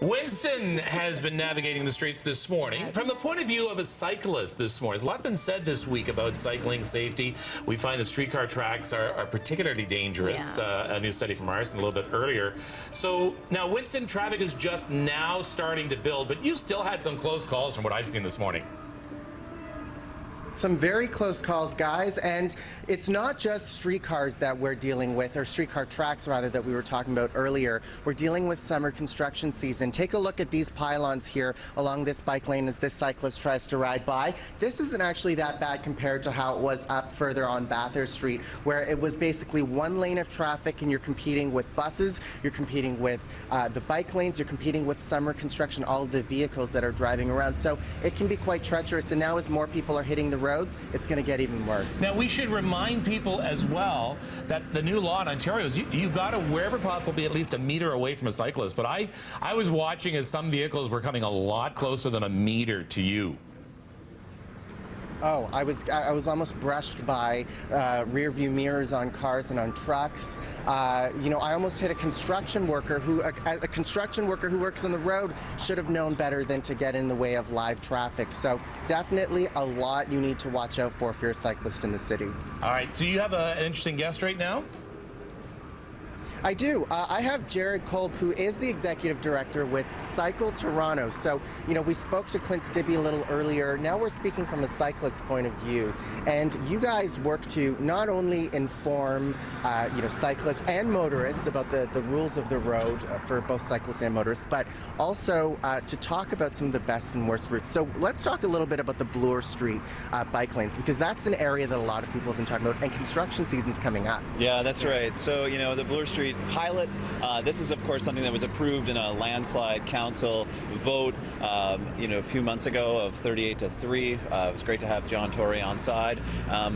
Winston has been navigating the streets this morning from the point of view of a cyclist this morning. There's a lot been said this week about cycling safety. We find that streetcar tracks are particularly dangerous. A new study from Ryerson a little bit earlier. So now Winston, traffic is just now starting to build, but you've still had some close calls from what I've seen this morning. Some very close calls, guys, and it's not just streetcars that we're dealing with, or streetcar tracks rather, that we were talking about earlier. We're dealing with summer construction season. Take a look at these pylons here along this bike lane as this cyclist tries to ride by. This isn't actually that bad compared to how it was up further on Bathurst Street, where it was basically one lane of traffic and you're competing with buses, you're competing with the bike lanes, you're competing with summer construction, all of the vehicles that are driving around. So it can be quite treacherous, and now as more people are hitting the roads, it's going to get even worse. Now, we should remind people as well that the new law in Ontario is you've got to, wherever possible, be at least a meter away from a cyclist. But I was watching as some vehicles were coming a lot closer than a meter to you. Oh, I was almost brushed by rear view mirrors on cars and on trucks. You know, I almost hit a construction worker who works on the road should have known better than to get in the way of live traffic. So definitely a lot you need to watch out for if you're a cyclist in the city. All right, so you have an interesting guest right now? I do. I have Jared Kolb, who is the executive director with Cycle Toronto. So, you know, we spoke to Clint Stibbe a little earlier. Now we're speaking from a cyclist point of view. And you guys work to not only inform, you know, cyclists and motorists about the rules of the road for both cyclists and motorists, but also to talk about some of the best and worst routes. So let's talk a little bit about the Bloor Street bike lanes, because that's an area that a lot of people have been talking about, and construction season's coming up. Yeah, that's right. So, you know, the Bloor Street pilot, this is of course something that was approved in a landslide council vote, you know, a few months ago of 38-3. It was great to have John Tory on side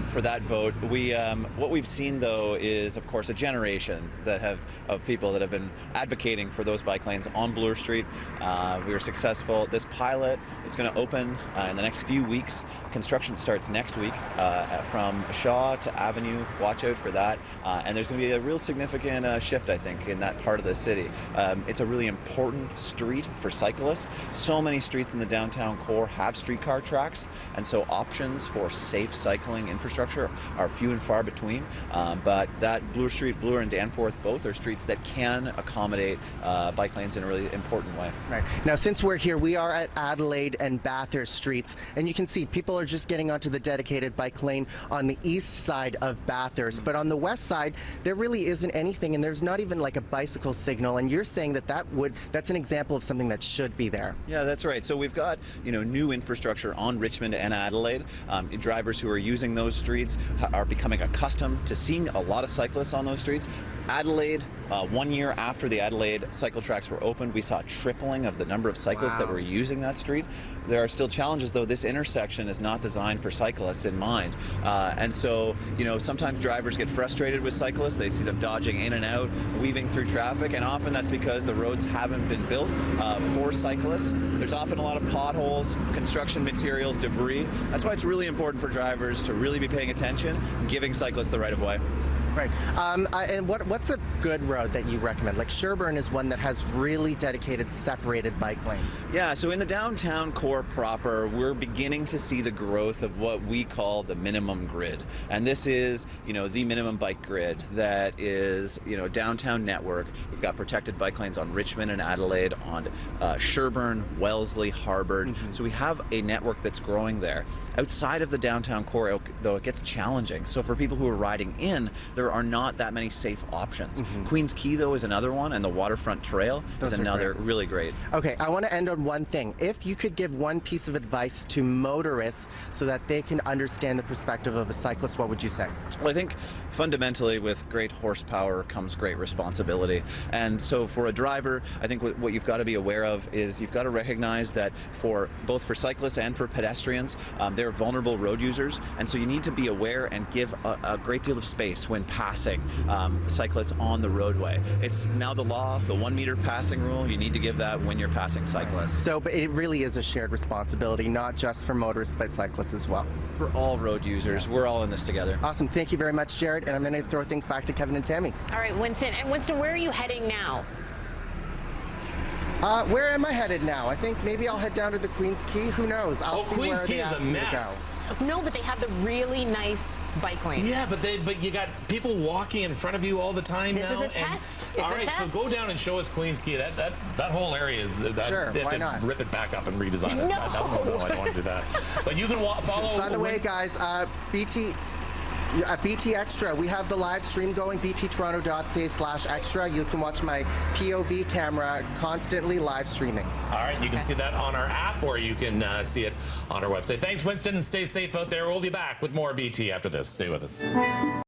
for that vote. What we've seen though is of course a generation of people that have been advocating for those bike lanes on Bloor Street. We were successful. This pilot, it's going to open in the next few weeks. Construction starts next week from Shaw to Avenue. Watch out for that. And there's going to be a real significant shift, I think, in that part of the city. It's a really important street for cyclists. So many streets in the downtown core have streetcar tracks, and so options for safe cycling infrastructure are few and far between. But that Bloor Street, Bloor and Danforth, both are streets that can accommodate bike lanes in a really important way. Right. Now, since we're here, we are at Adelaide and Bathurst Streets, and you can see people are just getting onto the dedicated bike lane on the east side of Bathurst. But on the west side, there really isn't anything, and there's not even like a bicycle signal, and you're saying that's an example of something that should be there. Yeah, that's right. So we've got, you know, new infrastructure on Richmond and Adelaide. Drivers who are using those streets are becoming accustomed to seeing a lot of cyclists on those streets. Adelaide, 1 year after the Adelaide cycle tracks were opened, we saw a tripling of the number of cyclists that were using that street. There are still challenges, though. This intersection is not designed for cyclists in mind. And so, you know, sometimes drivers get frustrated with cyclists. They see them dodging in and out, weaving through traffic, and often that's because the roads haven't been built for cyclists. There's often a lot of potholes, construction materials, debris. That's why it's really important for drivers to really be paying attention, giving cyclists the right of way. Right. And what's a good road that you recommend? Like Sherbourne is one that has really dedicated, separated bike lanes. Yeah, so in the downtown core proper, we're beginning to see the growth of what we call the minimum grid. And this is, you know, the minimum bike grid that is, you know, downtown network. We've got protected bike lanes on Richmond and Adelaide, on Sherbourne, Wellesley, Harbord. So we have a network that's growing there. Outside of the downtown core, though, it gets challenging. So for people who are riding in, there are not that many safe options. Queens Quay, though, is another one, and the Waterfront Trail is another really great. Okay, I want to end on one thing. If you could give one piece of advice to motorists so that they can understand the perspective of a cyclist, what would you say? Well, I think fundamentally with great horsepower comes great responsibility. And so for a driver, I think what you've got to be aware of is you've got to recognize that both for cyclists and for pedestrians, they're vulnerable road users. And so you need to be aware and give a great deal of space when passing cyclists on the roadway. It's now the law, the 1 meter passing rule. You need to give that when you're passing cyclists. So, but it really is a shared responsibility, not just for motorists, but cyclists as well. For all road users, we're all in this together. Awesome. Thank you very much, Jared. And I'm going to throw things back to Kevin and Tammy. All right, Winston. And Winston, where are you heading now? Where am I headed now? I think maybe I'll head down to the Queen's Quay. Who knows? I'll see Queen's where Quay they is a ask me to go. mess. No, but they have the really nice bike lanes. Yeah, but you got people walking in front of you all the time This now. is a and- test. It's all a right, test. so go down and show us Queen's Quay. That whole area is. Sure, they have why to not? rip it back up and redesign it. No. No, I don't want to do that. But you can follow. By the way, guys, BT Extra, we have the live stream going, bttoronto.ca/extra. You can watch my POV camera constantly live streaming. All right, you can see that on our app, or you can see it on our website. Thanks, Winston, and stay safe out there. We'll be back with more BT after this. Stay with us.